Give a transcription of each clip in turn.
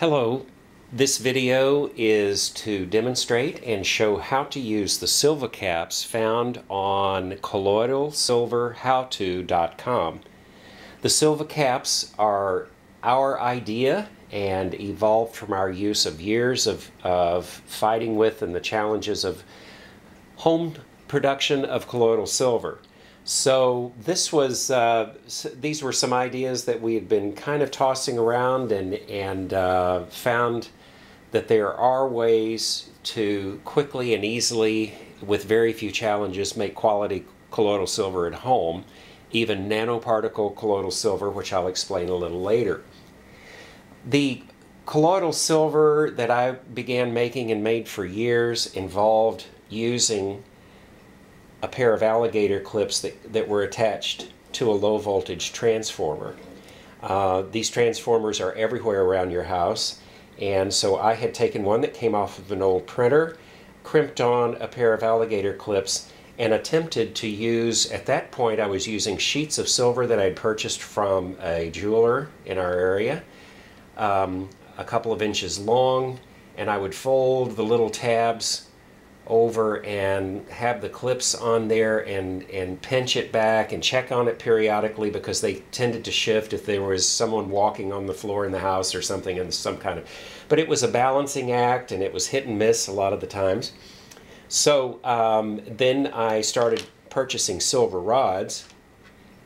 Hello, this video is to demonstrate and show how to use the Silva-Caps found on colloidalsilverhowto.com. The Silva-Caps are our idea and evolved from our use of years of fighting with and the challenges of home production of colloidal silver. So these were some ideas that we had been kind of tossing around and found that there are ways to quickly and easily, with very few challenges, make quality colloidal silver at home, even nanoparticle colloidal silver, which I'll explain a little later. The colloidal silver that I began making and made for years involved using a pair of alligator clips that were attached to a low voltage transformer. These transformers are everywhere around your house, and so I had taken one that came off of an old printer, crimped on a pair of alligator clips, and attempted to use, at that point I was using sheets of silver that I'd purchased from a jeweler in our area, a couple of inches long, and I would fold the little tabs over and have the clips on there and pinch it back and check on it periodically because they tended to shift if there was someone walking on the floor in the house or something, and but it was a balancing act and it was hit and miss a lot of the times. So then I started purchasing silver rods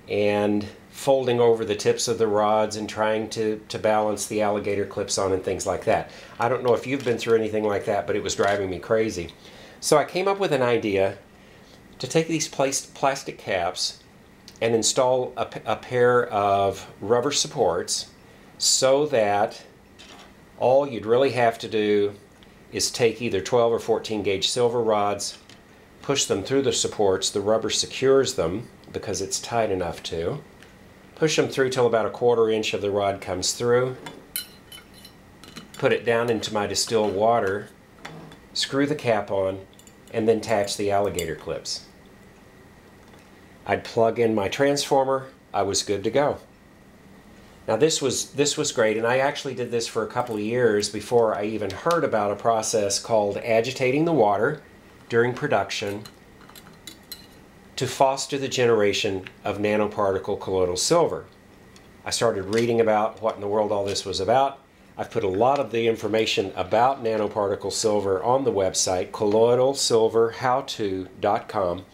and folding over the tips of the rods and trying to balance the alligator clips on and things like that. I don't know if you've been through anything like that, but it was driving me crazy. So I came up with an idea to take these plastic caps and install a pair of rubber supports so that all you'd really have to do is take either 12 or 14 gauge silver rods, push them through the supports. The rubber secures them because it's tight enough to. Push them through till about 1/4 inch of the rod comes through. Put it down into my distilled water, screw the cap on, and then attach the alligator clips. I'd plug in my transformer. I was good to go. Now this was great, and I actually did this for a couple of years before I even heard about a process called agitating the water during production to foster the generation of nanoparticle colloidal silver. I started reading about what in the world all this was about. I've put a lot of the information about nanoparticle silver on the website, colloidalsilverhowto.com.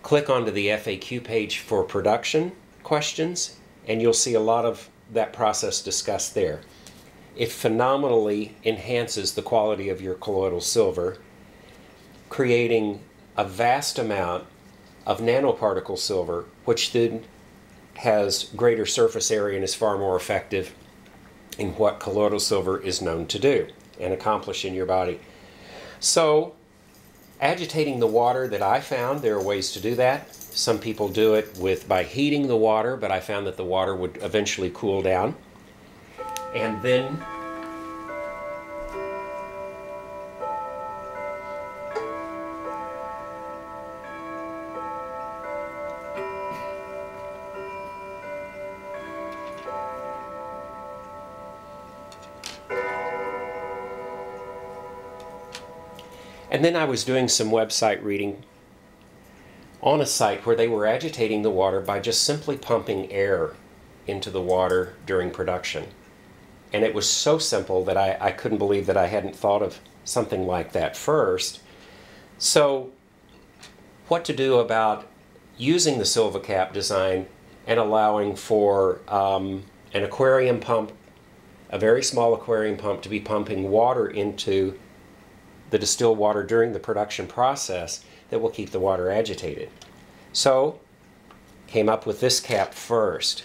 Click onto the FAQ page for production questions, and you'll see a lot of that process discussed there. It phenomenally enhances the quality of your colloidal silver, creating a vast amount of nanoparticle silver, which then has greater surface area and is far more effective in what colloidal silver is known to do and accomplish in your body. So, agitating the water that I found, there are ways to do that. Some people do it by heating the water, but I found that the water would eventually cool down. And then I was doing some website reading on a site where they were agitating the water by just simply pumping air into the water during production. And it was so simple that I couldn't believe that I hadn't thought of something like that first. So what to do about using the Silva-Cap design and allowing for an aquarium pump, a very small aquarium pump, to be pumping water into the distilled water during the production process that will keep the water agitated. So, came up with this cap first.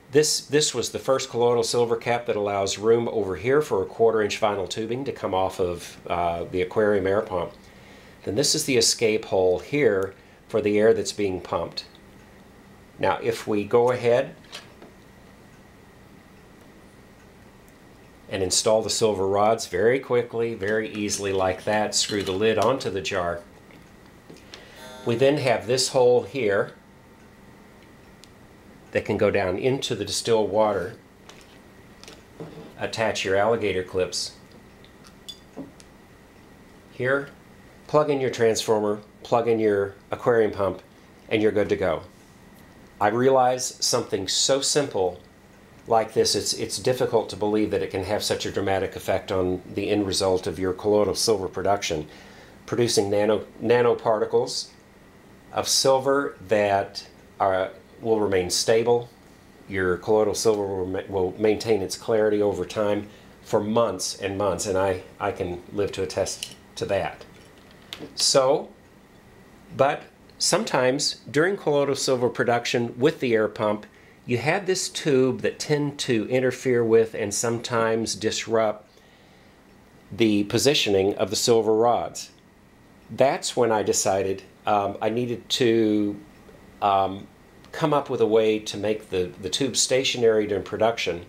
This was the first colloidal silver cap that allows room over here for a 1/4 inch vinyl tubing to come off of the aquarium air pump. Then this is the escape hole here for the air that's being pumped. Now if we go ahead and install the silver rods very quickly, very easily like that, screw the lid onto the jar. We then have this hole here that can go down into the distilled water attach your alligator clips here, plug in your transformer, plug in your aquarium pump, and you're good to go. I realize something so simple like this, it's difficult to believe that it can have such a dramatic effect on the end result of your colloidal silver production, producing nanoparticles of silver that will remain stable. Your colloidal silver will maintain its clarity over time for months and months, and I can live to attest to that. So, but sometimes during colloidal silver production with the air pump, you have this tube that tend to interfere with and sometimes disrupt the positioning of the silver rods. That's when I decided I needed to come up with a way to make the tube stationary during production.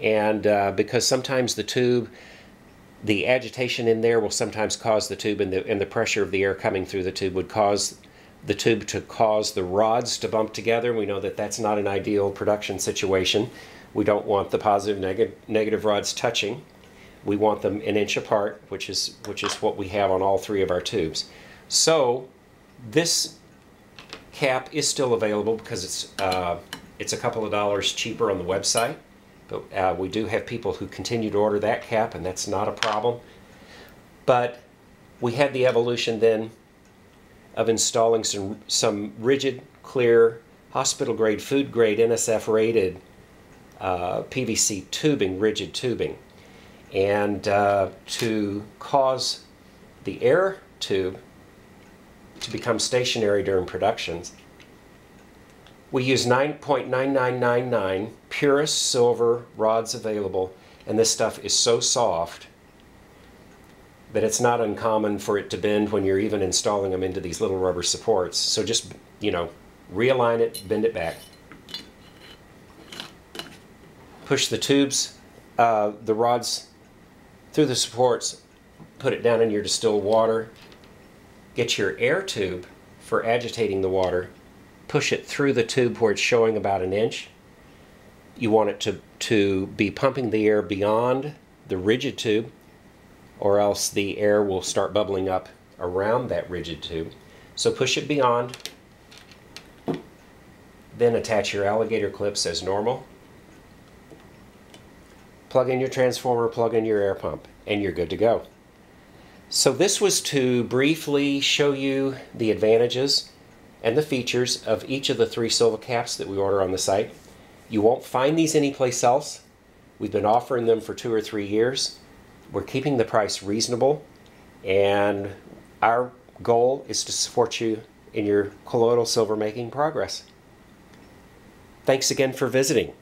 And because sometimes the agitation in there will sometimes cause the tube, and the pressure of the air coming through the tube would cause the tube to cause the rods to bump together. We know that that's not an ideal production situation. We don't want the positive negative rods touching. We want them an inch apart, which is what we have on all three of our tubes. So this cap is still available because it's a couple of dollars cheaper on the website. But we do have people who continue to order that cap, and that's not a problem. But we had the evolution then of installing some rigid, clear, hospital-grade, food-grade, NSF-rated PVC tubing, rigid tubing. And to cause the air tube to become stationary during productions, we use 9.9999 purest silver rods available, and this stuff is so soft that it's not uncommon for it to bend when you're even installing them into these little rubber supports. So just, realign it, bend it back. Push the tubes, the rods through the supports, put it down in your distilled water. Get your air tube for agitating the water. Push it through the tube where it's showing about an inch. You want it to be pumping the air beyond the rigid tube, or else the air will start bubbling up around that rigid tube. So push it beyond, then attach your alligator clips as normal. Plug in your transformer, plug in your air pump, and you're good to go. So this was to briefly show you the advantages and the features of each of the three Silva-Caps that we order on the site. You won't find these anyplace else. We've been offering them for 2 or 3 years. We're keeping the price reasonable, and our goal is to support you in your colloidal silver making progress. Thanks again for visiting.